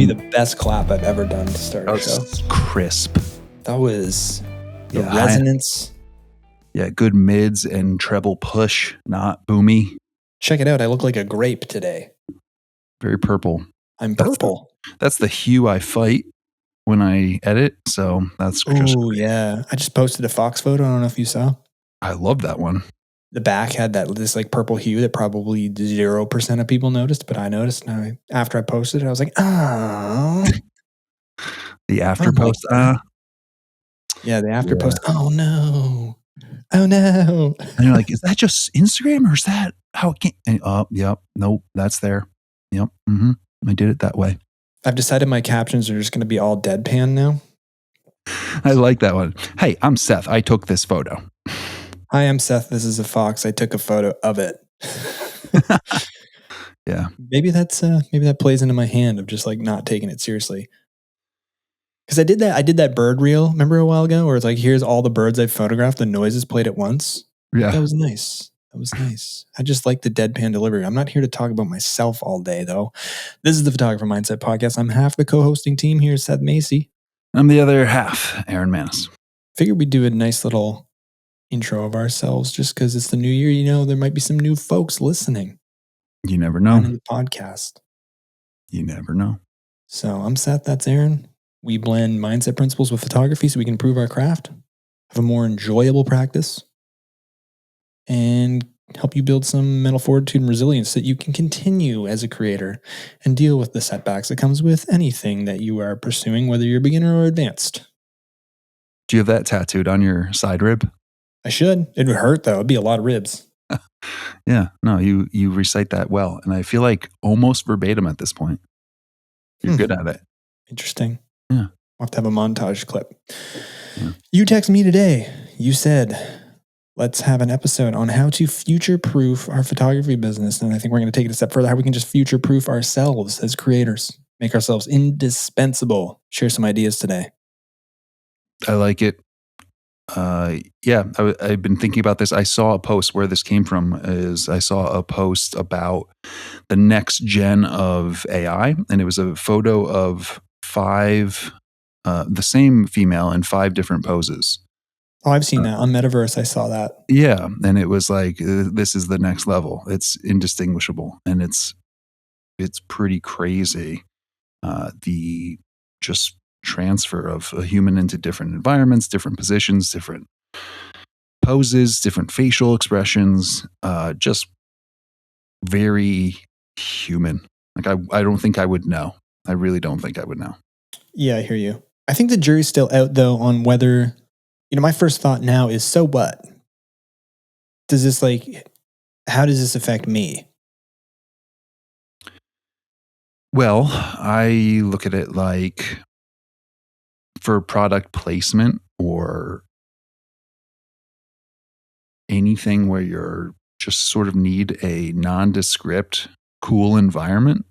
be the best clap I've ever done to start a show. Crisp. That was the resonance. Good mids and treble push, not boomy. Check it out. I look like a grape today. Very purple. I'm purple. That's the hue I fight when I edit. So that's just great. Yeah. I just posted a Fox photo. I don't know if you saw. I love that one. The back had this like purple hue that probably 0% of people noticed, but I noticed. And after I posted it, I was like, oh. The after post. Yeah, the after post. Oh no. Oh no. And you're like, is that just Instagram or is that how it came? Yep. Nope. That's there. Yep. Mm-hmm. I did it that way. I've decided my captions are just going to be all deadpan now. I like that one. Hey, I'm Seth. I took this photo. Hi, I'm Seth. This is a fox. I took a photo of it. Yeah. Maybe that plays into my hand of just like not taking it seriously. Because I did that bird reel, remember a while ago, where it's like, here's all the birds I've photographed, the noises played at once. Yeah. That was nice. I just like the deadpan delivery. I'm not here to talk about myself all day, though. This is the Photographer Mindset Podcast. I'm half the co-hosting team here, Seth Macy. I'm the other half, Aaron Manis. Figured we'd do a nice little intro of ourselves just because it's the new year. You know, there might be some new folks listening. You never know. On the podcast. You never know. So I'm Seth. That's Aaron. We blend mindset principles with photography so we can improve our craft, have a more enjoyable practice, and help you build some mental fortitude and resilience so that you can continue as a creator and deal with the setbacks that comes with anything that you are pursuing, whether you're beginner or advanced. Do you have that tattooed on your side rib? I should. It would hurt, though. It'd be a lot of ribs. Yeah. No, you recite that well. And I feel like almost verbatim at this point. You're good at it. Interesting. Yeah. We'll have to have a montage clip. Yeah. You text me today. You said, let's have an episode on how to future-proof our photography business. And I think we're going to take it a step further, how we can just future-proof ourselves as creators, make ourselves indispensable. Share some ideas today. I like it. I've been thinking about this. I saw a post where this came from. I saw a post about the next gen of AI, and it was a photo of 5, the same female in 5 different poses. Oh, I've seen that on Metaverse. I saw that. Yeah, and it was like this is the next level. It's indistinguishable, and it's pretty crazy. The just transfer of a human into different environments, different positions, different poses, different facial expressions, just very human. Like I don't think I would know. I really don't think I would know. Yeah, I hear you. I think the jury's still out though on whether, my first thought now is, so what? How does this affect me? Well, I look at it like for product placement or anything where you're just sort of need a nondescript, cool environment,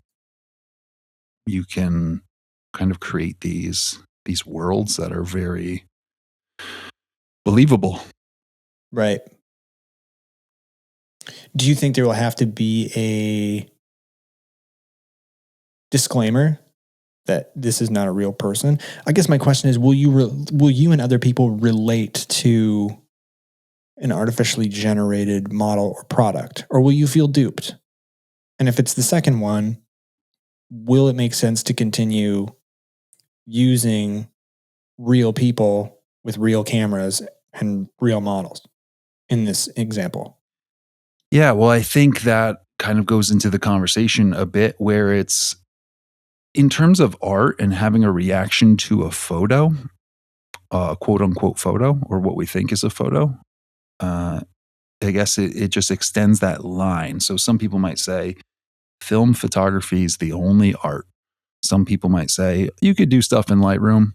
you can kind of create these worlds that are very believable. Right. Do you think there will have to be a disclaimer that this is not a real person? I guess my question is, will you and other people relate to an artificially generated model or product, or will you feel duped? And if it's the second one, will it make sense to continue using real people with real cameras and real models in this example? Yeah, well, I think that kind of goes into the conversation a bit where it's in terms of art and having a reaction to a photo, quote unquote photo, or what we think is a photo. I guess it just extends that line. So some people might say film photography is the only art. Some people might say you could do stuff in Lightroom,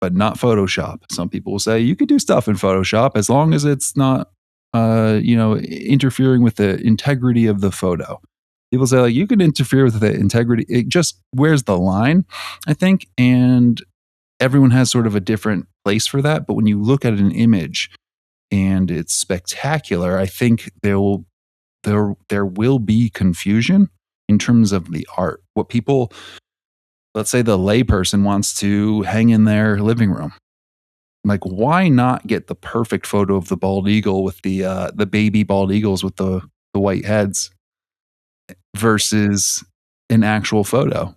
but not Photoshop. Some people will say you could do stuff in Photoshop as long as it's not, interfering with the integrity of the photo. People say like you can interfere with the integrity. It just, where's the line, I think, and everyone has sort of a different place for that. But when you look at an image and it's spectacular, I think there will be confusion in terms of the art. What people let's say the layperson wants to hang in their living room. Like, why not get the perfect photo of the bald eagle with the baby bald eagles with the white heads versus an actual photo?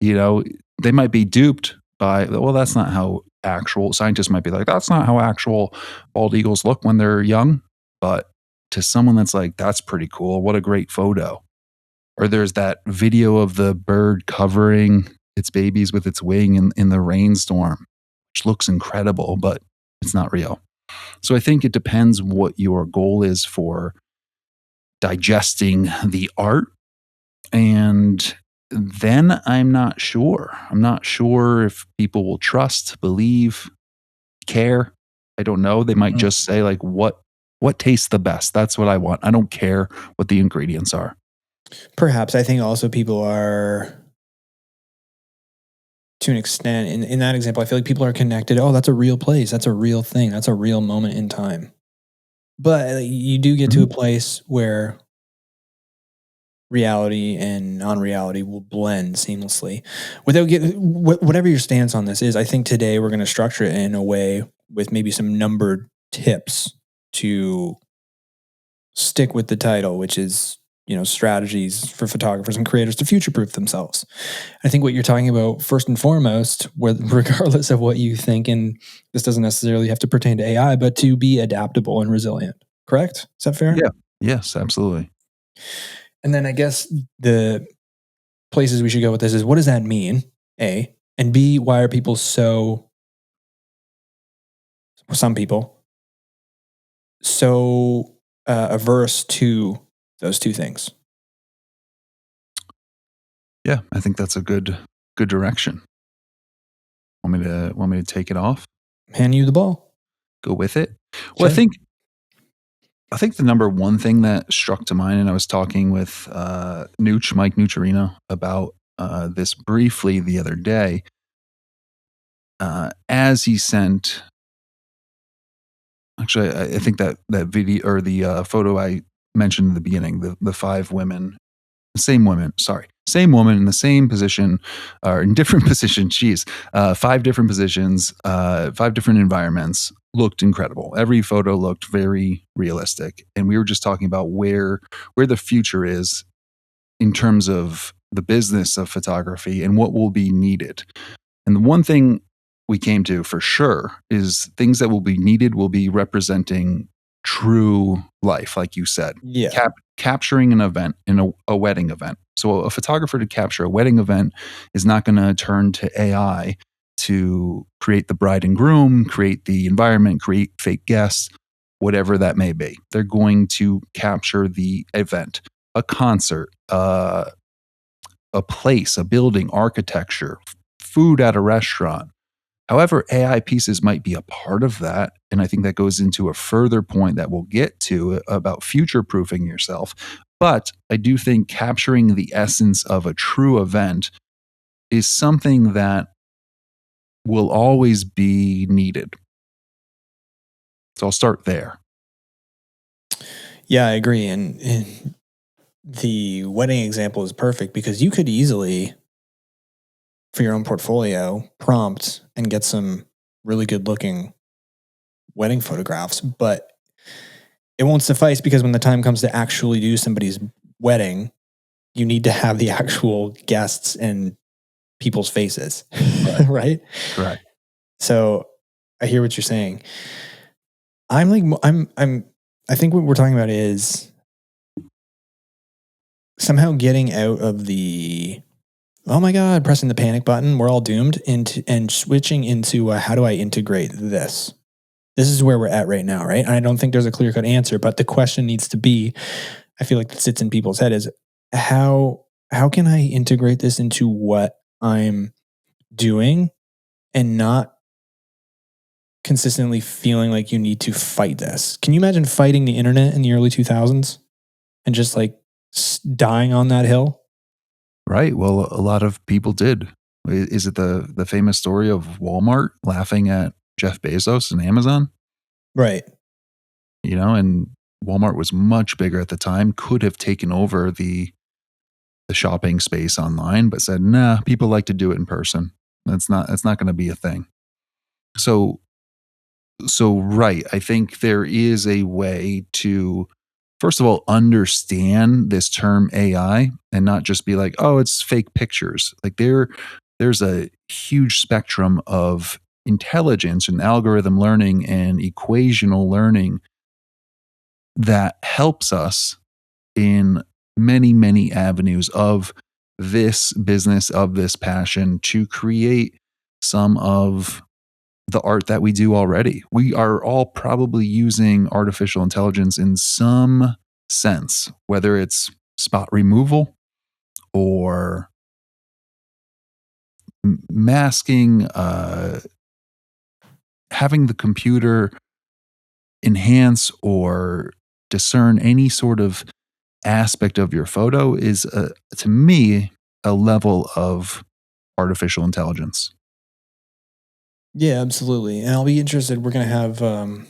You know, they might be duped by, well, that's not how actual scientists might be like, that's not how actual bald eagles look when they're young. But to someone that's like, that's pretty cool. What a great photo. Or there's that video of the bird covering its babies with its wing in the rainstorm, which looks incredible, but it's not real. So I think it depends what your goal is for digesting the art. And then I'm not sure. I'm not sure if people will trust, believe, care. I don't know. They might Mhm. just say like what tastes the best. That's what I want. I don't care what the ingredients are. Perhaps I think also people are, to an extent, in that example, I feel like people are connected. Oh, that's a real place. That's a real thing. That's a real moment in time. But you do get to Mhm. a place where reality and non-reality will blend seamlessly without getting whatever your stance on this is. I think today we're going to structure it in a way with maybe some numbered tips to stick with the title, which is, strategies for photographers and creators to future proof themselves. I think what you're talking about first and foremost, regardless of what you think, and this doesn't necessarily have to pertain to AI, but to be adaptable and resilient. Correct? Is that fair? Yeah. Yes, absolutely. And then I guess the places we should go with this is, what does that mean? A, and B, why are people some people so averse to those two things? Yeah, I think that's a good direction. Want me to take it off? Hand you the ball. Go with it? Well, Sure. I think the number one thing that struck to mind, and I was talking with Mike Nucciarino, about this briefly the other day, as he sent. Actually, I think that video or the photo I mentioned in the beginning, the five women, same woman in the same position or in different positions. Geez, five different positions, five different environments, looked incredible. Every photo looked very realistic, and we were just talking about where the future is in terms of the business of photography and what will be needed. And the one thing we came to for sure is things that will be needed will be representing true life, like you said, Yeah. capturing an event in a wedding event. So a photographer to capture a wedding event is not going to turn to AI to create the bride and groom, create the environment, create fake guests, whatever that may be. They're going to capture the event, a concert, a place, a building, architecture, food at a restaurant. However, AI pieces might be a part of that. And I think that goes into a further point that we'll get to about future proofing yourself. But I do think capturing the essence of a true event is something that will always be needed. So I'll start there. Yeah, I agree. And the wedding example is perfect because you could easily, for your own portfolio, prompt and get some really good looking wedding photographs, but it won't suffice because when the time comes to actually do somebody's wedding, you need to have the actual guests and people's faces, Right. right? Correct. So I hear what you're saying. I'm like, I think what we're talking about is somehow getting out of the, oh my God, pressing the panic button, we're all doomed, into and switching into how do I integrate this? This is where we're at right now, right? And I don't think there's a clear cut answer, but the question needs to be, I feel like that sits in people's head, is how can I integrate this into what I'm doing and not consistently feeling like you need to fight this? Can you imagine fighting the internet in the early 2000s and just like dying on that hill? Right. Well, a lot of people did. Is it the famous story of Walmart laughing at Jeff Bezos and Amazon? Right. And Walmart was much bigger at the time, could have taken over the shopping space online, but said, nah, people like to do it in person. That's not going to be a thing. So, so right. I think there is a way to, first of all, understand this term AI and not just be like, oh, it's fake pictures. Like there's a huge spectrum of intelligence and algorithm learning and equational learning that helps us in many, many avenues of this business, of this passion to create some of the art that we do already. We are all probably using artificial intelligence in some sense, whether it's spot removal or masking, having the computer enhance or discern any sort of aspect of your photo is, to me, a level of artificial intelligence. Yeah, absolutely. And I'll be interested. We're going to have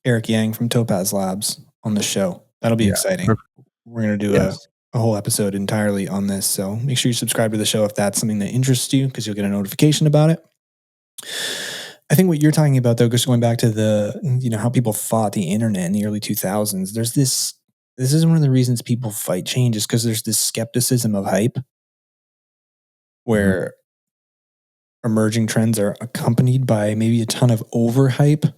Eric Yang from Topaz Labs on the show. That'll be Yeah. exciting. Perfect. We're going to do Yes. a whole episode entirely on this. So make sure you subscribe to the show if that's something that interests you, because you'll get a notification about it. I think what you're talking about, though, just going back to how people fought the internet in the early 2000s, this is one of the reasons people fight change, is because there's this skepticism of hype Mhm. where emerging trends are accompanied by maybe a ton of overhype,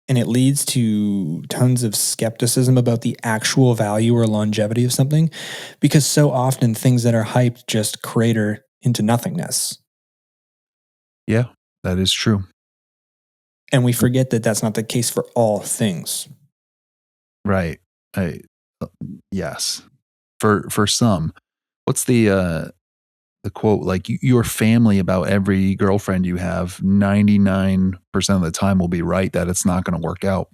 and it leads to tons of skepticism about the actual value or longevity of something, because so often things that are hyped just crater into nothingness. Yeah, that is true. And we forget that that's not the case for all things. Right. I, uh, yes. For some, what's the quote, like your family about every girlfriend you have 99% of the time will be right that it's not going to work out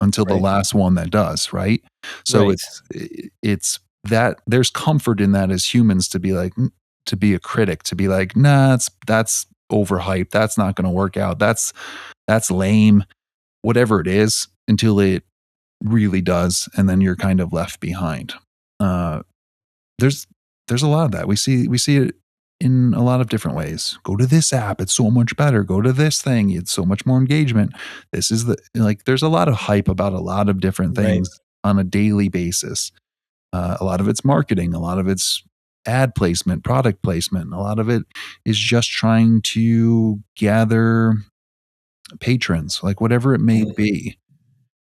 until the Right. last one that does, right? So Right. it's that there's comfort in that as humans to be like to be a critic, to be like, nah, that's overhyped, that's not going to work out, that's lame, whatever it is, until it really does, and then you're kind of left behind. uh there's there's a lot of that. We see it in a lot of different ways. Go to this app, it's so much better. Go to this thing, it's so much more engagement. This is the like there's a lot of hype about a lot of different Right. things on a daily basis. A lot of it's marketing, a lot of it's ad placement, product placement, a lot of it is just trying to gather patrons, like whatever it may Mhm. be.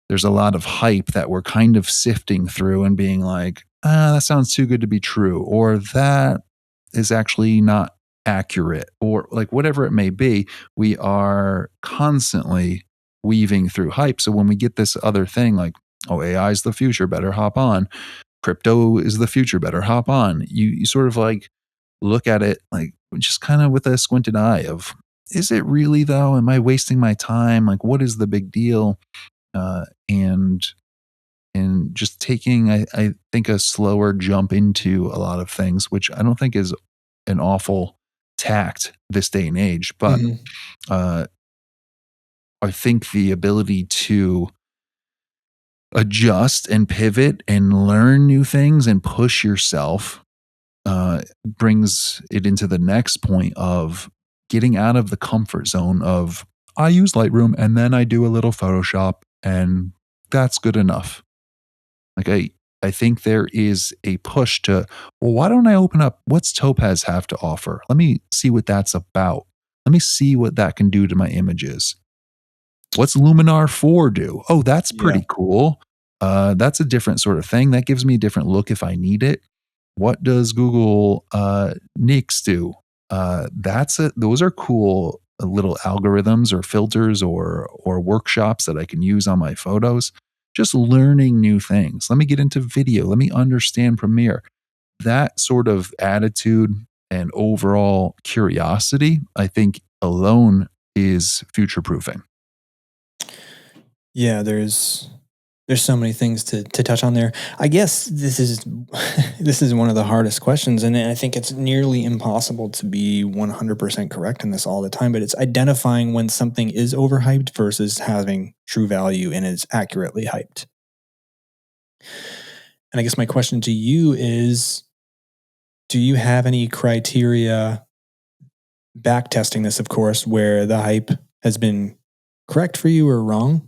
There's a lot of hype that we're kind of sifting through and being like, that sounds too good to be true, or that is actually not accurate, or like whatever it may be. We are constantly weaving through hype. So when we get this other thing like, oh, AI is the future, better hop on. Crypto is the future, better hop on. You sort of like look at it like just kind of with a squinted eye of, is it really though? Am I wasting my time? Like, what is the big deal? And just taking, I think, a slower jump into a lot of things, which I don't think is an awful tact this day and age. But Mhm. uh, I think the ability to adjust and pivot and learn new things and push yourself brings it into the next point of getting out of the comfort zone of, I use Lightroom and then I do a little Photoshop and that's good enough. Like I think there is a push to, well, why don't I open up what's Topaz have to offer? Let me see what that's about. Let me see what that can do to my images. What's Luminar 4 do? Oh, that's Yeah. pretty cool. That's a different sort of thing. That gives me a different look if I need it. What does Google Nix do? Those are cool little algorithms or filters or workshops that I can use on my photos. Just learning new things. Let me get into video. Let me understand Premiere. That sort of attitude and overall curiosity, I think alone is future proofing. Yeah, there's so many things to touch on there. I guess this is this is one of the hardest questions, and I think it's nearly impossible to be 100% correct in this all the time, but it's identifying when something is overhyped versus having true value and is accurately hyped. And I guess my question to you is, Do you have any criteria, back testing this, of course, where the hype has been correct for you or wrong?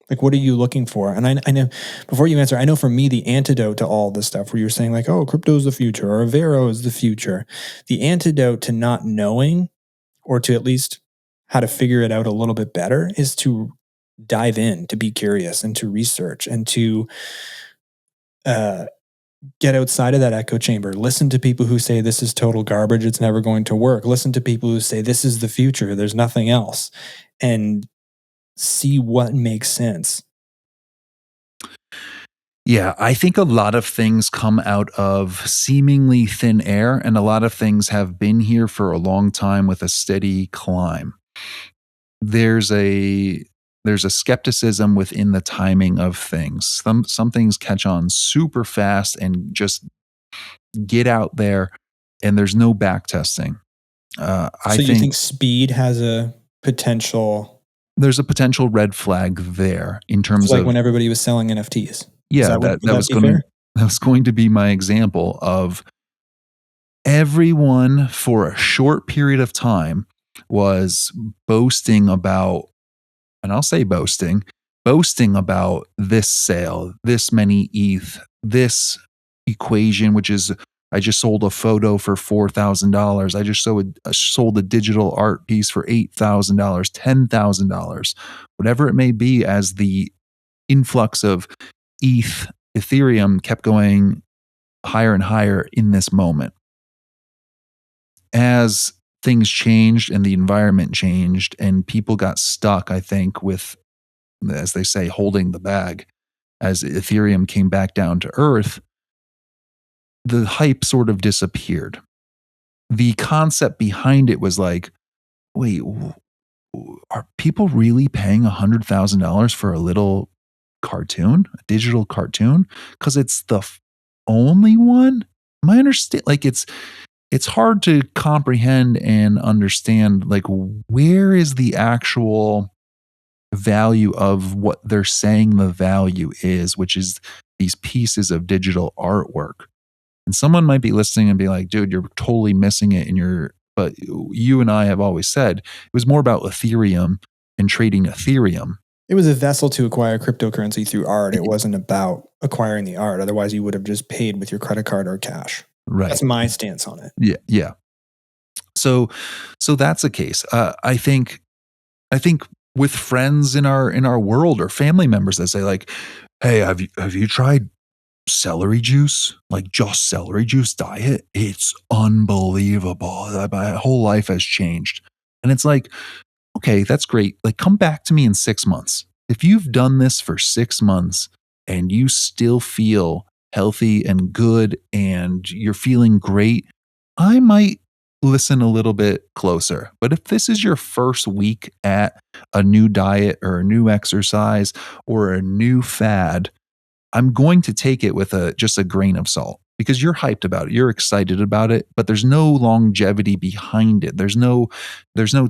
Like, what are you looking for? And I know, before you answer, I know for me, the antidote to all this stuff where you're saying, like, oh, crypto is the future or Vero is the future, the antidote to not knowing, or to at least how to figure it out a little bit better, is to dive in, to be curious and to research and to uh, get outside of that echo chamber. Listen to people who say this is total garbage. It's never going to work. Listen to people who say this is the future. There's nothing else. And see what makes sense. Yeah, I think a lot of things come out of seemingly thin air, and a lot of things have been here for a long time with a steady climb. There's a there's a skepticism within the timing of things. Some things catch on super fast and just get out there, and there's no back testing. I So you think think speed has a potential? there's a potential red flag there in So terms like of when everybody was selling NFTs. Is yeah, that what, that would that was be going to fair? that was going to be my example of everyone for a short period of time was boasting about, and I'll say boasting about this sale, this many ETH, this equation, which is I just sold a photo for $4,000. I just sold a digital art piece for $8,000, $10,000, whatever it may be, as the influx of Ethereum kept going higher and higher in this moment. As things changed and the environment changed and people got stuck, I think, with, as they say, holding the bag, as Ethereum came back down to earth, the hype sort of disappeared. The concept behind it was like, wait, are people really paying $100,000 for a little cartoon, a digital cartoon? Because it's the only one? Am I understand? Like it's hard to comprehend and understand, like, where is the actual value of what they're saying the value is, which is these pieces of digital artwork. And someone might be listening and be like, dude, you're totally missing it in your, but you and I have always said it was more about Ethereum and trading Ethereum. It was a vessel to acquire cryptocurrency through art. It wasn't about acquiring the art. Otherwise, you would have just paid with your credit card or cash. Right. That's my stance on it. Yeah. Yeah. So that's a case. I think with friends in our world or family members that say like, hey, have you tried celery juice? Like just celery juice diet? It's unbelievable. My whole life has changed. And it's like, okay, that's great. Like come back to me in 6 months. If you've done this for 6 months and you still feel healthy and good and you're feeling great, I might listen a little bit closer. But if this is your first week at a new diet or a new exercise or a new fad, I'm going to take it with just a grain of salt because you're hyped about it. You're excited about it, but there's no longevity behind it. There's no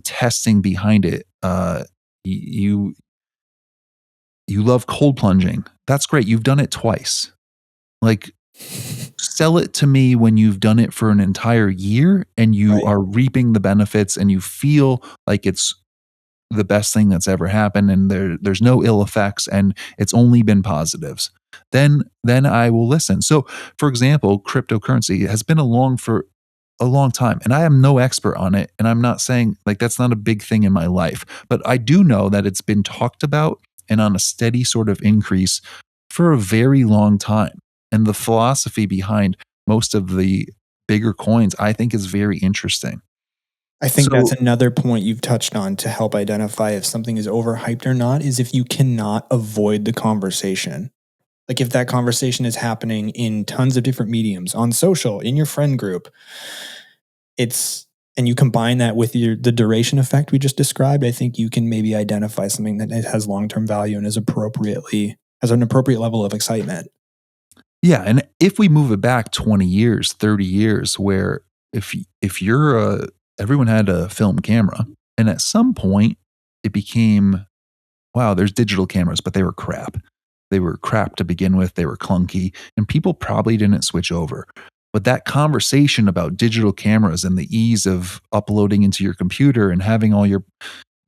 testing behind it. You love cold plunging. That's great. You've done it twice. Like sell it to me when you've done it for an entire year and you are reaping the benefits and you feel like it's the best thing that's ever happened and there's no ill effects and it's only been positives. Then I will listen. So for example, cryptocurrency has been along for a long time and I am no expert on it. And I'm not saying like that's not a big thing in my life, but I do know that it's been talked about and on a steady sort of increase for a very long time. And the philosophy behind most of the bigger coins, I think is very interesting. I think that's another point you've touched on to help identify if something is overhyped or not, is if you cannot avoid the conversation. Like if that conversation is happening in tons of different mediums, on social, in your friend group, and you combine that with the duration effect we just described, I think you can maybe identify something that has long-term value and has an appropriate level of excitement. Yeah, and if we move it back 20 years, 30 years, where if you're everyone had a film camera, and at some point it became, wow, there's digital cameras, but they were crap. They were crap to begin with. They were clunky, and people probably didn't switch over. But that conversation about digital cameras and the ease of uploading into your computer and having all your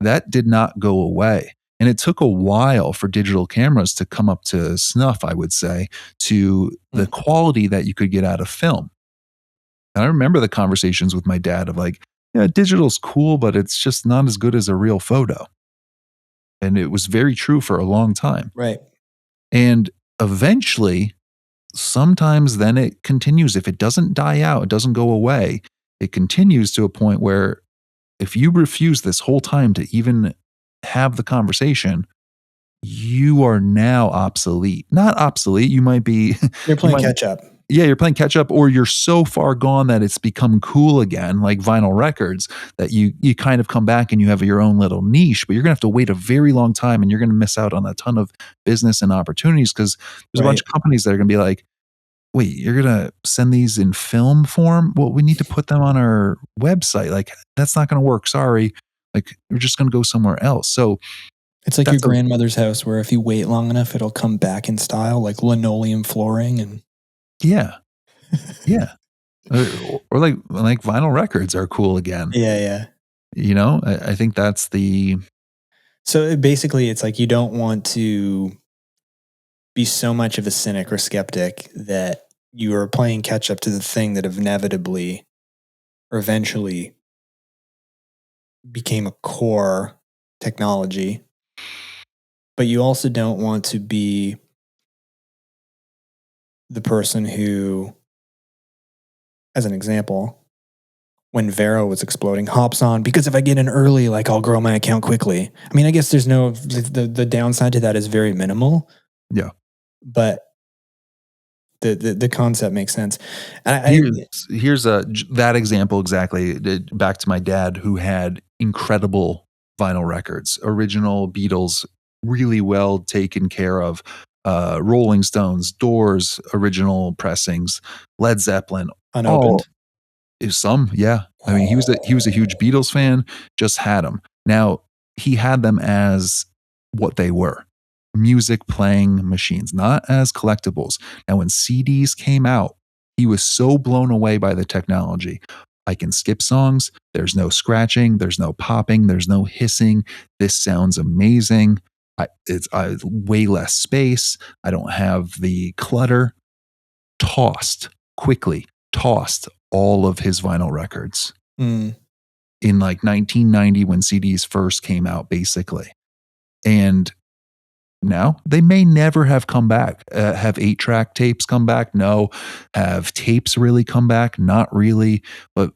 that did not go away. And it took a while for digital cameras to come up to snuff, I would say, to the Mm. quality that you could get out of film. And I remember the conversations with my dad of like, yeah, digital's cool, but it's just not as good as a real photo. And it was very true for a long time. Right. And eventually, sometimes then it continues. If it doesn't die out, it doesn't go away, it continues to a point where if you refuse this whole time to even have the conversation, you are now obsolete. Not obsolete. You might be, You're you playing might, catch up. yeah, you're playing catch up, or you're so far gone that it's become cool again, like vinyl records, that you kind of come back and you have your own little niche, but you're gonna have to wait a very long time and you're gonna miss out on a ton of business and opportunities because there's a bunch Right. of companies that are gonna be like, wait, you're gonna send these in film form? Well, we need to put them on our website. Like, that's not gonna work. Sorry. Like, we're just gonna go somewhere else. So It's like your that's a grandmother's house where if you wait long enough, it'll come back in style, like linoleum flooring and yeah, yeah. Or like vinyl records are cool again. yeah, yeah. You know, I think that's the So basically, it's like you don't want to be so much of a cynic or skeptic that you are playing catch up to the thing that inevitably or eventually became a core technology. But you also don't want to be the person who, as an example, when Vero was exploding, hops on because if I get in early, like I'll grow my account quickly. I mean, I guess there's no the downside to that is very minimal, yeah. but the concept makes sense. And Here's that example exactly. Back to my dad who had incredible vinyl records, original Beatles, really well taken care of. Rolling Stones, Doors, original pressings, Led Zeppelin, all unopened. some, yeah. I mean, he was a huge Beatles fan, just had them. Now, he had them as what they were, music playing machines, not as collectibles. Now, when CDs came out, he was so blown away by the technology. I can skip songs. There's no scratching. There's no popping. There's no hissing. This sounds amazing. It's way less space. I don't have the clutter. Quickly tossed all of his vinyl records Mm, in like 1990 when CDs first came out, basically. And now they may never have come back. Have 8-track tapes come back? No. Have tapes really come back? Not really. But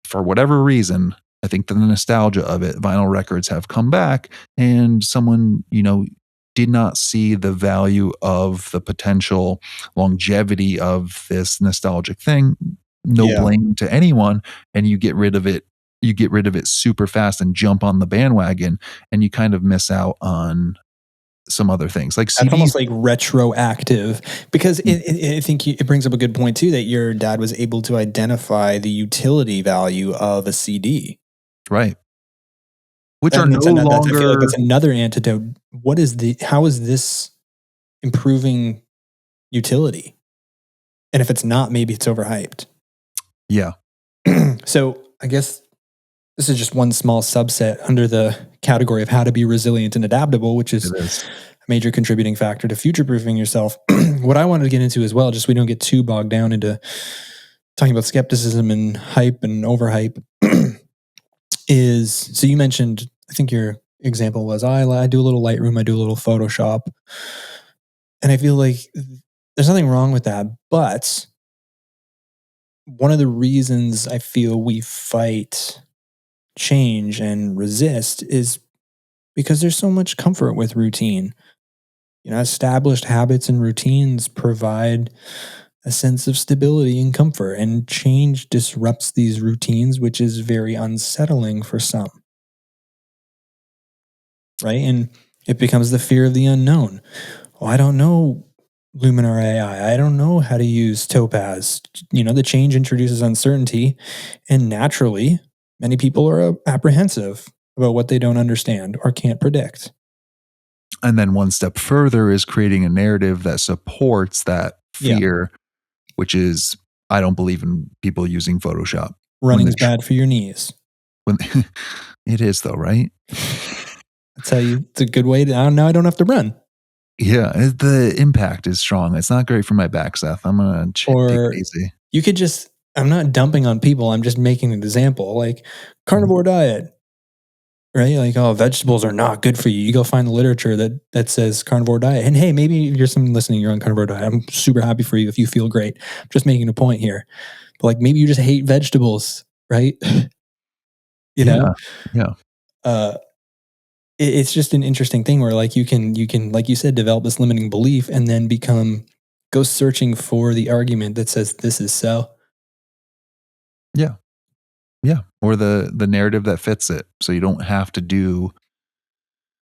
for whatever reason, I think the nostalgia of it, vinyl records have come back, and someone, did not see the value of the potential longevity of this nostalgic thing. No yeah. blame to anyone, and you get rid of it. You get rid of it super fast and jump on the bandwagon, and you kind of miss out on some other things like That's CDs. almost like retroactive because I think it brings up a good point too that your dad was able to identify the utility value of a CD. Right. Which are And no it's another, I feel like longer. that's another antidote. How is this improving utility? And if it's not, maybe it's overhyped. Yeah. So I guess this is just one small subset under the category of how to be resilient and adaptable, which is It is. a major contributing factor to future proofing yourself. What I wanted to get into as well, just so we don't get too bogged down into talking about skepticism and hype and overhype, is so you mentioned, I think your example was I do a little Lightroom, I do a little Photoshop. And I feel like there's nothing wrong with that. But one of the reasons I feel we fight change and resist is because there's so much comfort with routine. Established habits and routines provide a sense of stability and comfort, and change disrupts these routines, which is very unsettling for some, right? And it becomes the fear of the unknown. Oh, I don't know Luminar AI. I don't know how to use Topaz. The change introduces uncertainty, and naturally, many people are apprehensive about what they don't understand or can't predict. And then one step further is creating a narrative that supports that Yeah. fear, which is I don't believe in people using Photoshop when Running's the bad for your knees. when it is though, right? I tell you, it's a good way to. Now I don't have to run. Yeah, the impact is strong. It's not great for my back, Seth. I'm gonna take it Or easy. you could just. I'm not dumping on people. I'm just making an example. Like Mhm. carnivore diet, right? Like, oh, vegetables are not good for you. You go find the literature that says carnivore diet. And hey, maybe you're someone listening, you're on carnivore diet. I'm super happy for you if you feel great. I'm just making a point here. But like maybe you just hate vegetables, right? you know? Yeah, yeah, Uh it's just an interesting thing where like you can like you said develop this limiting belief and then go searching for the argument that says this is so. yeah, yeah. Or the narrative that fits it, so you don't have to do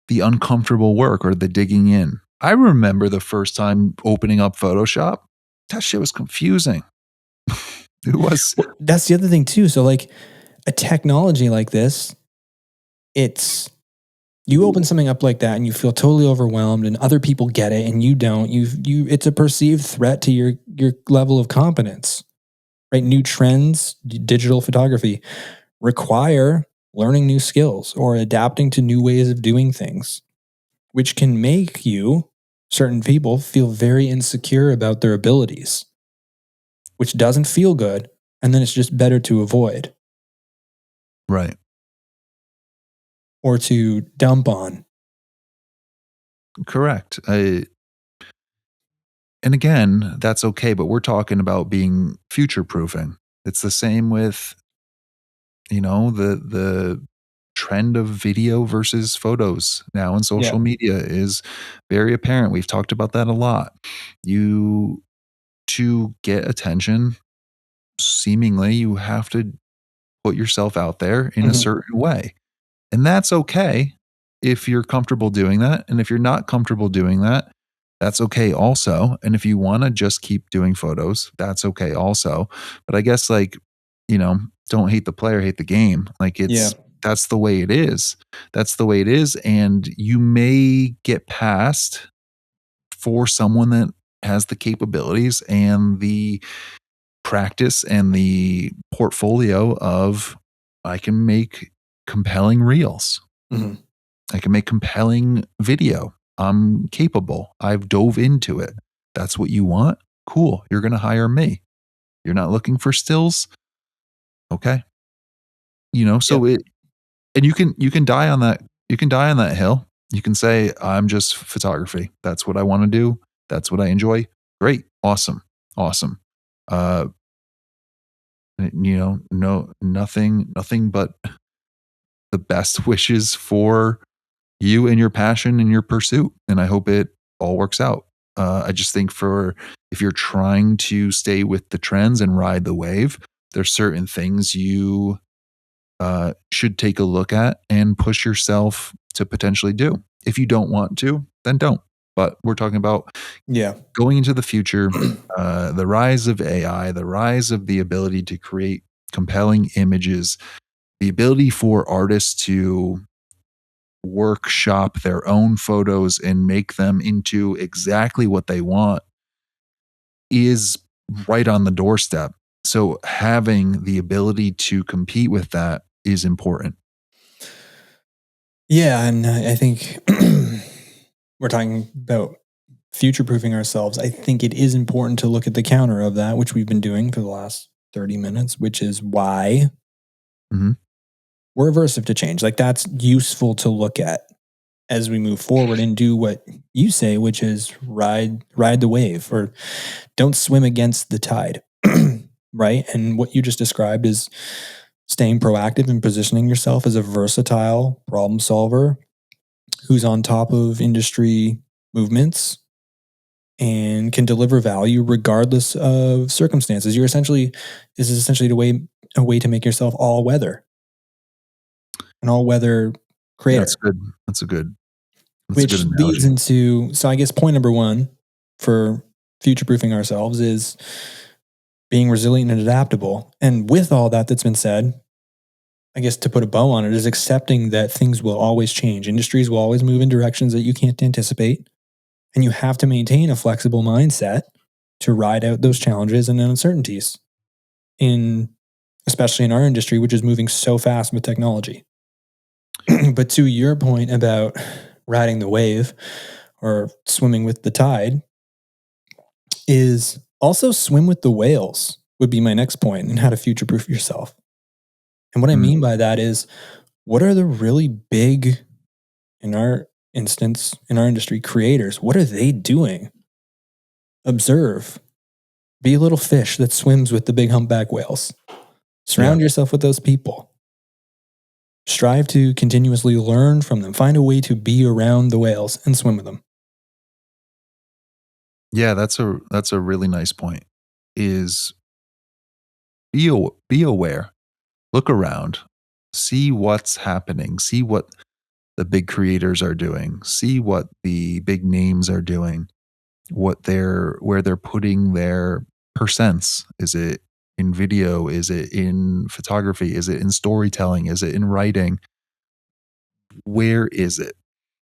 the uncomfortable work or the digging in. I remember the first time opening up Photoshop. That shit was confusing. It was. Well, that's the other thing too. So like a technology like this, it's you open something up like that and you feel totally overwhelmed and other people get it and you don't. You it's a perceived threat to your level of competence. Right? New trends, digital photography require learning new skills or adapting to new ways of doing things, which can make certain people, feel very insecure about their abilities, which doesn't feel good. And then it's just better to avoid Right. or to dump on. Correct. And again, that's okay, but we're talking about being future proofing. It's the same with, the trend of video versus photos now in Yeah. social media is very apparent. We've talked about that a lot. You To get attention, seemingly you have to put yourself out there in a Mhm. certain way. And that's okay if you're comfortable doing that. And if you're not comfortable doing that, that's okay also. And if you want to just keep doing photos, that's okay also. But I guess, like, don't hate the player, hate the game. Like, Yeah. that's the way it is. That's the way it is. And you may get past for someone that has the capabilities and the practice and the portfolio of, I can make compelling reels. Mhm. I can make compelling video. I'm capable. I've dove into it. That's what you want? Cool. You're going to hire me. You're not looking for stills? Okay. Yeah. So and you can die on that. You can die on that hill. You can say, I'm just photography. That's what I want to do. That's what I enjoy. Great. Awesome. Awesome. Uh, no, nothing but the best wishes for you and your passion and your pursuit. And I hope it all works out. I just think, for if you're trying to stay with the trends and ride the wave, there's certain things you should take a look at and push yourself to potentially do. If you don't want to, then don't. But we're talking about Yeah. going into the future, the rise of AI, the rise of the ability to create compelling images, the ability for artists to workshop their own photos and make them into exactly what they want is right on the doorstep. So having the ability to compete with that is important. Yeah, and I think we're talking about future proofing ourselves. I think it is important to look at the counter of that, which we've been doing for the last 30 minutes, which is why Mhm. we're aversive to change. Like that's useful to look at as we move forward and do what you say, which is ride the wave or don't swim against the tide. Right? And what you just described is staying proactive and positioning yourself as a versatile problem solver who's on top of industry movements and can deliver value regardless of circumstances. This is essentially a way to make yourself all weather, an all weather Yeah, creator. that's good. That's a good Which leads analogy. into, so I guess point number one for future proofing ourselves is being resilient and adaptable. And with all that's been said, I guess to put a bow on it is accepting that things will always change. Industries will always move in directions that you can't anticipate. And you have to maintain a flexible mindset to ride out those challenges and uncertainties. especially in our industry, which is moving so fast with technology. But to your point about riding the wave or swimming with the tide, is also swim with the whales, would be my next point, and how to future proof yourself. And what I Mm. mean by that is, what are the really big, in our instance, in our industry, creators? What are they doing? Observe. Be a little fish that swims with the big humpback whales. Surround yourself with those people. Strive to continuously learn from them. Find a way to be around the whales and swim with them. Yeah, that's a really nice point. Is be aware, look around, see what's happening, see what the big creators are doing, see what the big names are doing, where they're putting their percents. Is it in video? Is it in photography? Is it in storytelling? Is it in writing? Where is it?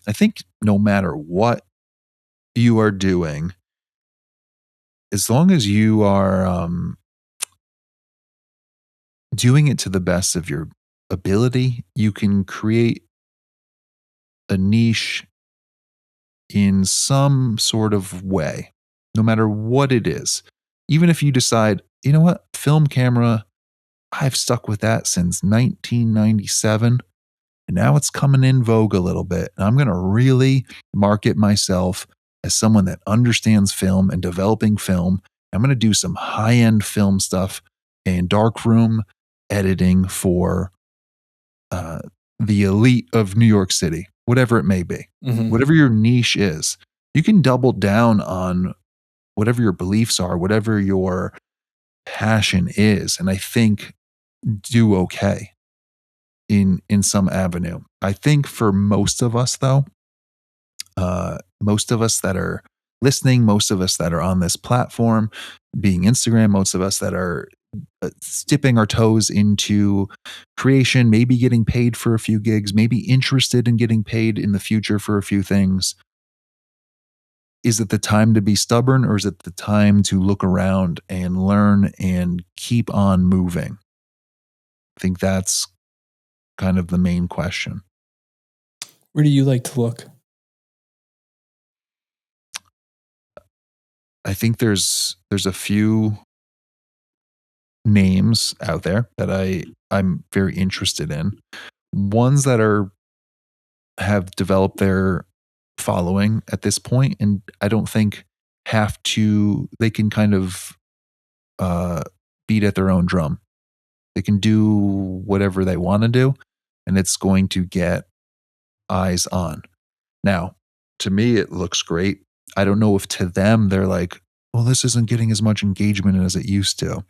I think no matter what you are doing, as long as you are doing it to the best of your ability, you can create a niche in some sort of way, no matter what it is. Even if you decide, you know what, film camera, I've stuck with that since 1997. And now it's coming in vogue a little bit. And I'm going to really market myself as someone that understands film and developing film. I'm going to do some high end film stuff and darkroom editing for the elite of New York City, whatever it may be, whatever your niche is. You can double down on whatever your beliefs are, whatever your passion is. And I think do okay in some avenue. I think for most of us though, most of us that are listening, most of us that are on this platform, being Instagram, most of us that are dipping our toes into creation, maybe getting paid for a few gigs, maybe interested in getting paid in the future for a few things. Is it the time to be stubborn, or is it the time to look around and learn and keep on moving? I think that's kind of the main question. Where do you like to look? I think there's a few names out there that I'm very interested in. Ones that have developed their following at this point, and I don't think they can kind of beat at their own drum. They can do whatever they want to do, and it's going to get eyes on. Now, to me, it looks great. I don't know if to them they're like, well, this isn't getting as much engagement as it used to.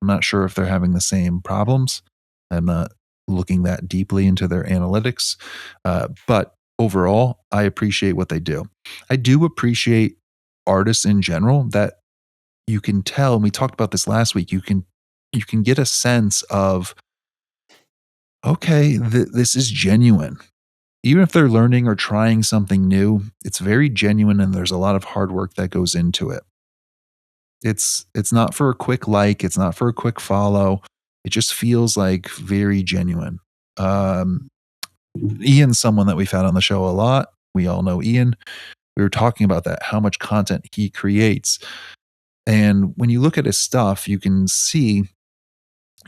I'm not sure if they're having the same problems. I'm not looking that deeply into their analytics. But overall, I appreciate what they do. I do appreciate artists in general that you can tell, and we talked about this last week, you can get a sense of, okay, this is genuine. Even if they're learning or trying something new, it's very genuine and there's a lot of hard work that goes into it. It's not for a quick like, it's not for a quick follow. It just feels like very genuine. Um, Ian's someone that we've had on the show a lot. We all know Ian. We were talking about that, how much content he creates. And when you look at his stuff, you can see,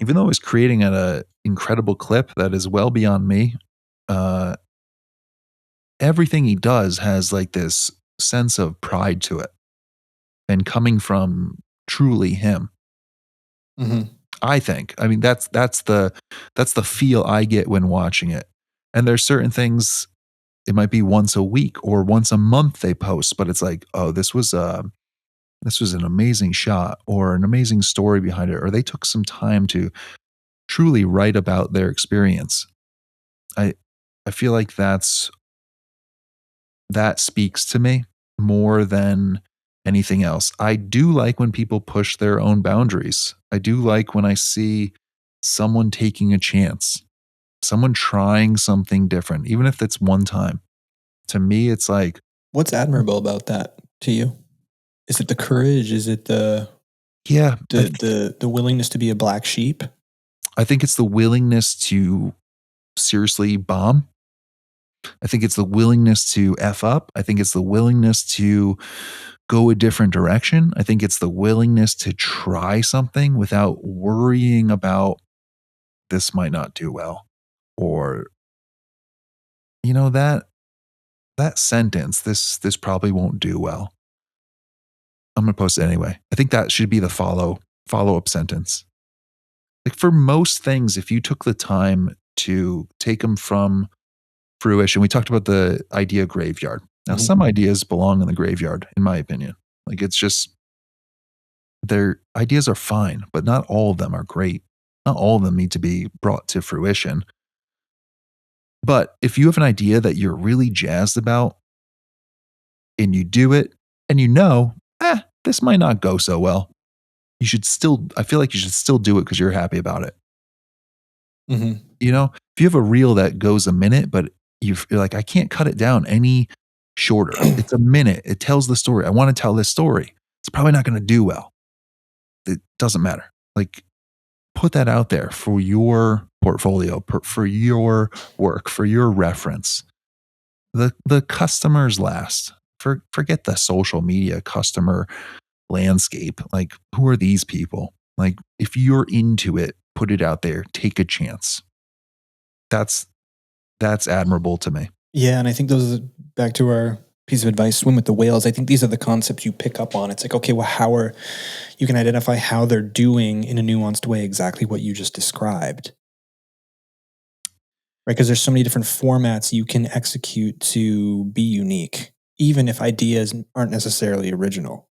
even though he's creating at an incredible clip that is well beyond me, uh, everything he does has like this sense of pride to it and coming from truly him. I think. I mean, that's the feel I get when watching it. And there's certain things, it might be once a week or once a month they post, but it's like, oh, this was an amazing shot or an amazing story behind it, or they took some time to truly write about their experience. I feel like that speaks to me more than anything else. I do like when people push their own boundaries. I do like when I see someone taking a chance, someone trying something different, even if it's one time. To me, it's like, What's admirable about that to you? Is it the courage? Is it the Yeah, The willingness to be a black sheep. I think it's the willingness to seriously bomb. I think it's the willingness to F up. I think it's the willingness to go a different direction. I think it's the willingness to try something without worrying about this might not do well, or that sentence, this probably won't do well. I'm going to post it anyway. I think that should be the follow-up sentence. Like for most things, if you took the time to take them from fruition, we talked about the idea graveyard. Now, Mhm. some ideas belong in the graveyard, in my opinion. Like it's just their ideas are fine, but not all of them are great. Not all of them need to be brought to fruition. But if you have an idea that you're really jazzed about and you do it and this might not go so well, I feel like you should still do it because you're happy about it. Mhm. If you have a reel that goes a minute, but you're like, I can't cut it down any shorter. It's a minute. It tells the story. I want to tell this story. It's probably not going to do well. It doesn't matter. Like, put that out there for your portfolio, for your work, for your reference. The customers last. Forget the social media customer landscape. Like, who are these people? Like, if you're into it, put it out there. Take a chance. That's admirable to me. Yeah, and I think those are back to our piece of advice, swim with the whales. I think these are the concepts you pick up on. It's like, okay, well, you can identify how they're doing in a nuanced way exactly what you just described. Right? Because there's so many different formats you can execute to be unique, even if ideas aren't necessarily original.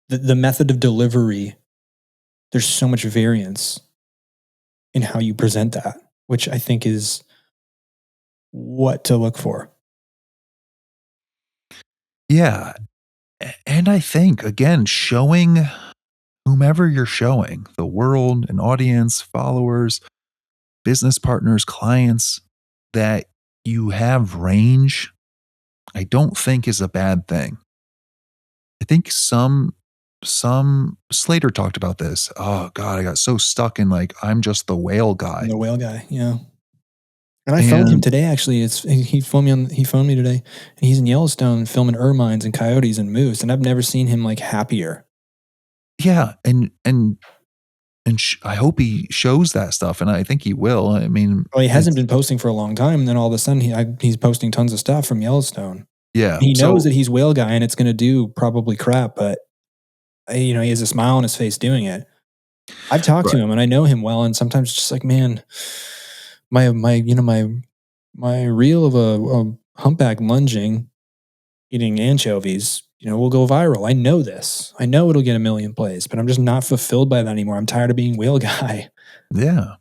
The method of delivery, there's so much variance in how you present that, which I think is what to look for. Yeah. And I think, again, showing whomever you're showing, the world, an audience, followers, business partners, clients, that you have range, I don't think is a bad thing. I think some Slater talked about this. Oh God, I got so stuck in like I'm just the whale I'm guy. the whale guy, yeah. And I phoned him And today. Actually, he phoned me today, and he's in Yellowstone filming ermines and coyotes and moose, and I've never seen him like happier. yeah, and I hope he shows that stuff, and I think he will. I mean, Well, he hasn't it's been posting for a long time, and then all of a sudden he's posting tons of stuff from Yellowstone. yeah. He knows So that he's whale guy, and it's going to do probably crap, but he has a smile on his face doing it. I've talked to right, him, and I know him well, and sometimes it's just like, man, my reel of a humpback lunging eating anchovies, will go viral. I know this. I know it'll get a million plays, but I'm just not fulfilled by that anymore. I'm tired of being whale guy. yeah.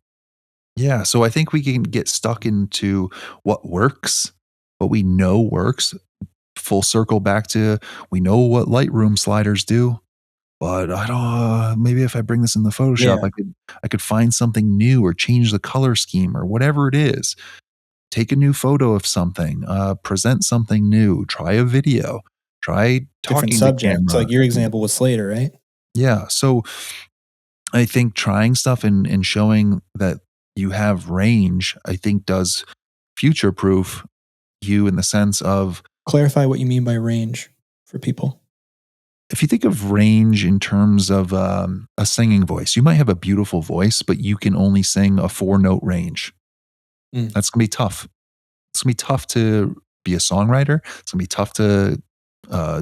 Yeah, so I think we can get stuck into what works, what we know works. Full circle back to we know what Lightroom sliders do, but I don't. Maybe if I bring this in the Photoshop, Yeah, I could find something new or change the color scheme or whatever it is. Take a new photo of something, present something new, try a video, try different talking to subjects, camera. like your example with Slater, right? Yeah, so I think trying stuff and showing that you have range, I think does future proof you in the sense of Clarify what you mean by range for people. if you think of range in terms of a singing voice, you might have a beautiful voice, but you can only sing a 4-note range. Mm, That's going to be tough. It's going to be tough to be a songwriter. It's going to be tough to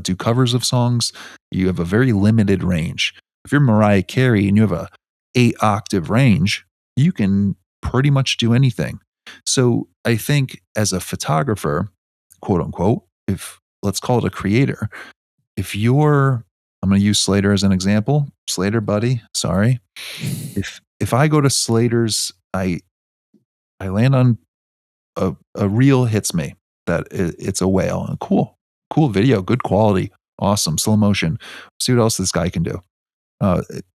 do covers of songs. You have a very limited range. If you're Mariah Carey and you have a 8-octave range, you can pretty much do anything. So I think as a photographer, quote unquote, if let's call it a creator, if you're, I'm going to use Slater as an example. Slater, buddy, sorry. If I go to Slater's, I land on a reel hits me that it's a whale. Cool video, good quality, awesome, slow motion. See what else this guy can do.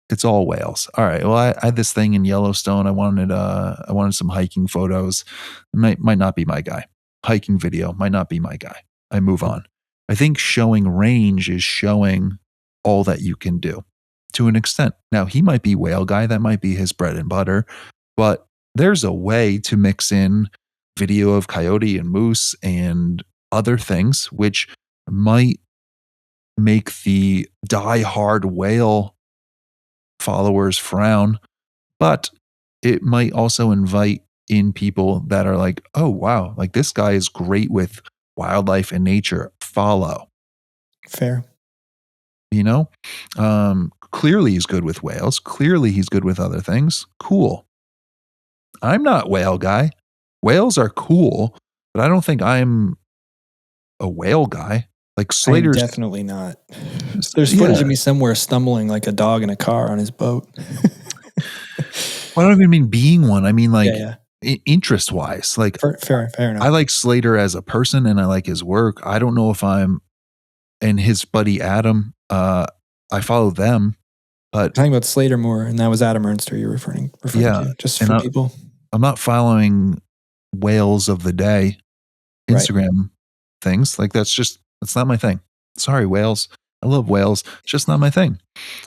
It's all whales. All right. Well, I had this thing in Yellowstone. I wanted some hiking photos. Might not be my guy. Hiking video might not be my guy. I move on. I think showing range is showing all that you can do to an extent. Now, he might be whale guy, that might be his bread and butter, but there's a way to mix in video of coyote and moose and other things, which might make the die-hard whale followers frown, but it might also invite in people that are like, oh, wow, like this guy is great with wildlife and nature. Follow, Fair. you know? Clearly he's good with whales. Clearly he's good with other things. Cool. I'm not whale guy. Whales are cool, but I don't think I'm a whale guy. Like I'm Slater's, definitely not. There's footage yeah. of me somewhere stumbling like a dog in a car on his boat. Well, I don't even mean being one. I mean like Yeah. interest wise. Like Fair enough. I like Slater as a person and I like his work. I don't know if I'm, and his buddy Adam, I follow them, but Talking about Slater more, and that was Adam Ernster you're referring yeah, to, just and for people. I'm not following whales of the day Right. Instagram things. Like that's not my thing. Sorry, whales. I love whales. It's just not my thing.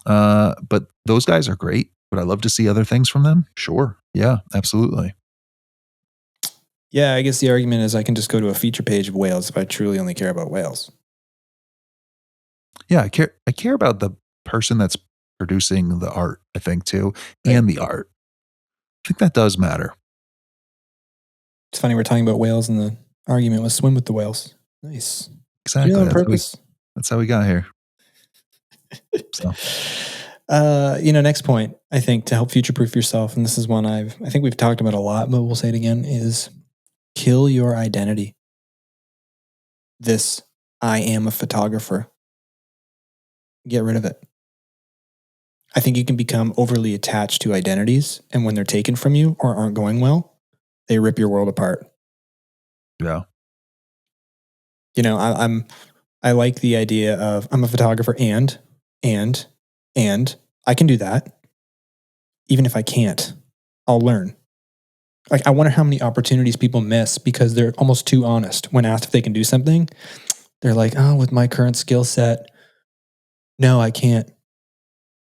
But those guys are great. Would I love to see other things from them? Sure. Yeah, absolutely. Yeah, I guess the argument is I can just go to a feature page of whales if I truly only care about whales. Yeah, I care about the person that's producing the art, I think too, Right. and the art. I think that does matter. It's funny we're talking about whales, and the argument was swim with the whales. Nice. Exactly. You know, on purpose. That's how we got here. So, next point, I think, to help future-proof yourself, and this is one I think we've talked about a lot, but we'll say it again, is kill your identity. This, I am a photographer. Get rid of it. I think you can become overly attached to identities, and when they're taken from you or aren't going well, they rip your world apart. yeah. You know, I like the idea of I'm a photographer and I can do that. Even if I can't, I'll learn. Like, I wonder how many opportunities people miss because they're almost too honest when asked if they can do something. They're like, oh, with my current skill set, no, I can't.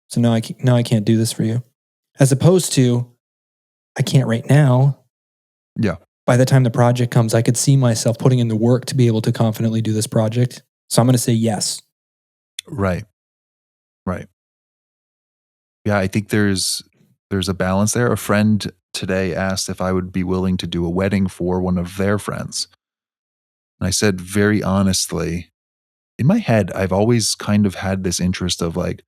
So no, I can't do this for you. As opposed to, I can't right now. Yeah. By the time the project comes, I could see myself putting in the work to be able to confidently do this project. So I'm going to say yes. Right. Yeah, I think there's a balance there. A friend today asked if I would be willing to do a wedding for one of their friends. And I said very honestly, in my head, I've always kind of had this interest of like,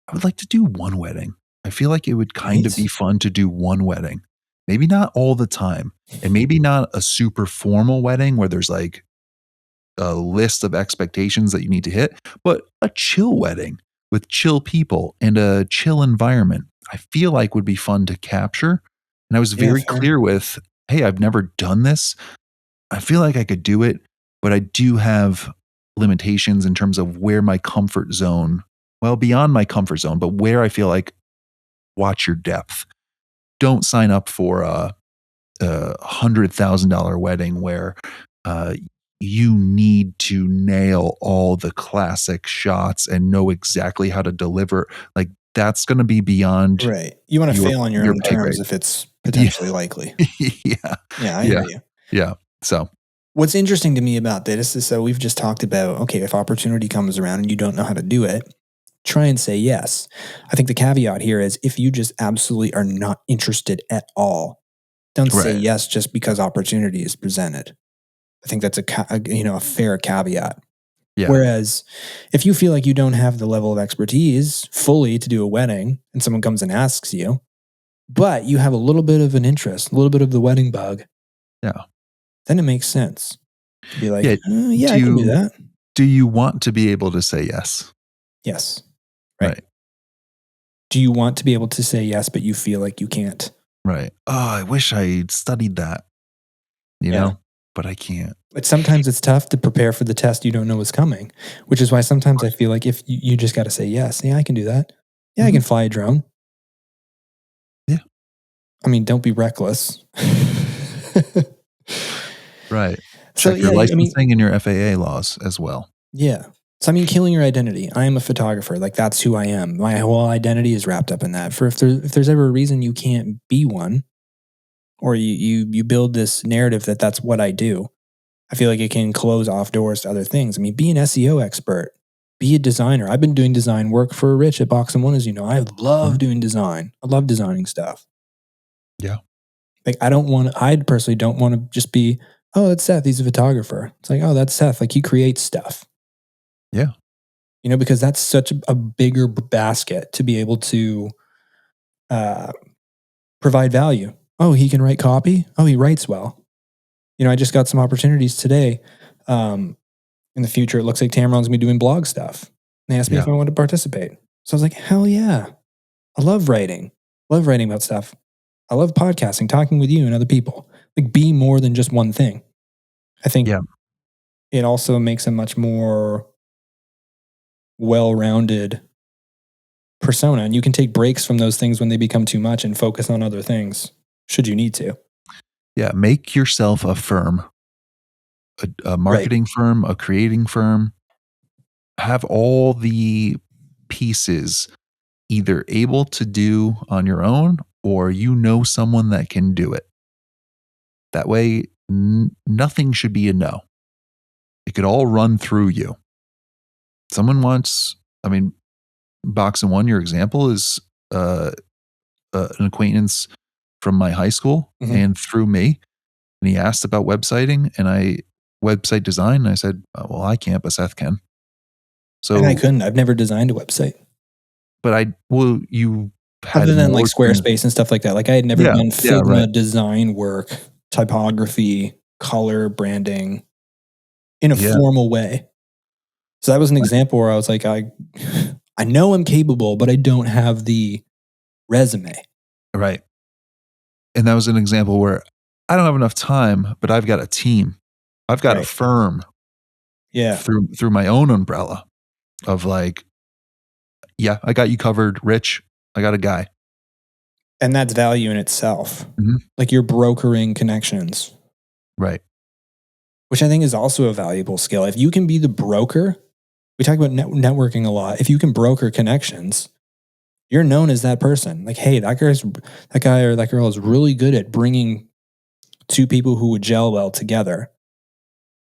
I would like to do one wedding. I feel like it would kind of be fun to do one wedding. Maybe not all the time. And maybe not a super formal wedding where there's like a list of expectations that you need to hit, but a chill wedding with chill people and a chill environment, I feel like would be fun to capture. And I was very clear with, hey, I've never done this. I feel like I could do it, but I do have limitations in terms of where my comfort zone, well, beyond my comfort zone, but where I feel like watch your depth. Don't sign up for a $100,000 wedding where you need to nail all the classic shots and know exactly how to deliver. Like that's going to be beyond. Right. You want to fail on your own terms grade. if it's potentially likely. Yeah. Yeah, I hear you. Yeah. So what's interesting to me about this is, so we've just talked about, okay, if opportunity comes around and you don't know how to do it, try and say yes. I think the caveat here is if you just absolutely are not interested at all, don't say yes just because opportunity is presented. I think that's a fair caveat. Yeah. Whereas if you feel like you don't have the level of expertise fully to do a wedding and someone comes and asks you, but you have a little bit of an interest, a little bit of the wedding bug, then it makes sense to be like, I can do that. Do you want to be able to say yes? Yes. Right. Do you want to be able to say yes, but you feel like you can't? Right. Oh, I wish I'd studied that, you know, but I can't. But sometimes it's tough to prepare for the test you don't know is coming, which is why sometimes I feel like if you just got to say yes. Yeah, I can do that. Yeah, I can fly a drone. Yeah. I mean, don't be reckless. Right. Check your licensing and your FAA laws as well. Yeah. So I mean, killing your identity. I am a photographer. Like that's who I am. My whole identity is wrapped up in that. For if there's ever a reason you can't be one, or you build this narrative that that's what I do, I feel like it can close off doors to other things. I mean, be an SEO expert, be a designer. I've been doing design work for Rich at Box and One, as you know. I love Mhm. doing design. I love designing stuff. Yeah. Like I personally don't want to just be, oh, that's Seth. He's a photographer. It's like, oh, that's Seth. Like he creates stuff. Yeah. Because that's such a bigger basket to be able to uh, provide value. Oh, he can write copy. Oh, he writes well. I just got some opportunities today. In the future, it looks like Tamron's gonna be doing blog stuff. And they asked me Yeah. if I wanted to participate. So I was like, hell yeah. I love writing. Love writing about stuff. I love podcasting, talking with you and other people. Like be more than just one thing. I think Yeah. it also makes a much more well-rounded persona. And you can take breaks from those things when they become too much and focus on other things, should you need to. Yeah. Make yourself a firm, a Right. marketing firm, a creating firm. Have all the pieces either able to do on your own or someone that can do it. That way, nothing should be a no. It could all run through you. Someone wants, I mean, Box and One, your example is uh, an acquaintance from my high school Mhm. and through me. And he asked about websiting and website design. And I said, well, I can't, but Seth can. And I So, couldn't. I've never designed a website you had other than like more experience. Squarespace and stuff like that. Like I had never Yeah. done Yeah. Right. Figma design work, typography, color, branding in a Yeah. formal way. So that was an example where I was like, I know I'm capable, but I don't have the resume. Right. And that was an example where I don't have enough time, but I've got a team. I've got a Right. firm Yeah. through my own umbrella of like, yeah, I got you covered, Rich. I got a guy. And that's value in itself. Mhm. Like you're brokering connections, Right. which I think is also a valuable skill. If you can be the broker, we talk about networking a lot. If you can broker connections, you're known as that person. Like, hey, that guy or that girl is really good at bringing two people who would gel well together,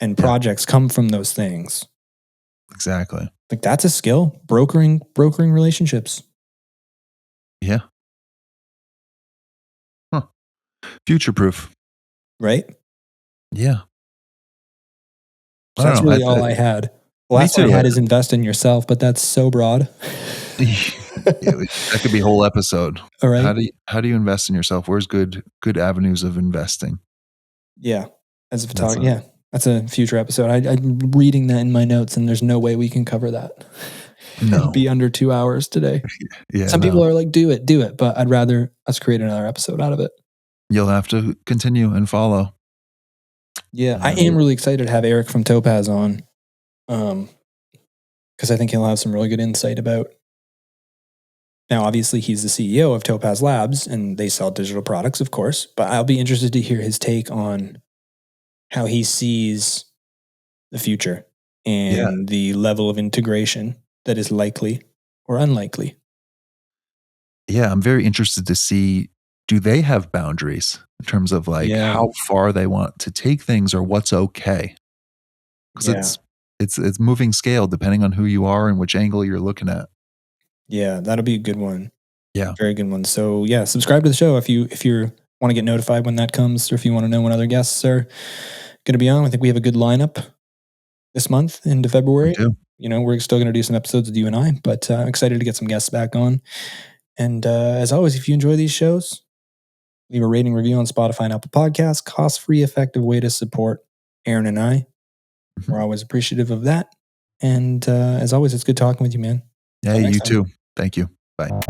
and Yeah. projects come from those things. Exactly. Like that's a skill, brokering relationships, Yeah. Huh. Future proof. right? Yeah. I So that's don't know. really all I had. The Me last one I too. had is invest in yourself, but that's so broad. Yeah, that could be a whole episode. All right. How do you invest in yourself? Where's good avenues of investing? Yeah. As a That's photographer, yeah. That's a future episode. I'm reading that in my notes, and there's no way we can cover that. It'd no. be under 2 hours today. Yeah, Some people no. are like, do it. But I'd rather us create another episode out of it. You'll have to continue and follow. Yeah. I And am really excited to have Eric from Topaz on. Because I think he'll have some really good insight about. Now, obviously, he's the CEO of Topaz Labs, and they sell digital products, of course. But I'll be interested to hear his take on how he sees the future yeah, and the level of integration that is likely or unlikely. yeah, I'm very interested to see, do they have boundaries in terms of like Yeah, how far they want to take things or what's okay? Because yeah, it's moving scale depending on who you are and which angle you're looking at. yeah. That'll be a good one. Yeah. Very good one. So yeah, subscribe to the show if you want to get notified when that comes, or if you want to know when other guests are going to be on. I think we have a good lineup this month into We February. do. We're still going to do some episodes with you and I, but I'm excited to get some guests back on. And as always, if you enjoy these shows, leave a rating review on Spotify and Apple Podcasts. Cost-free, effective way to support Aaron and I. Mhm. We're always appreciative of that. And as always, it's good talking with you, man. Yeah, Till next you time. too. Thank you. Bye.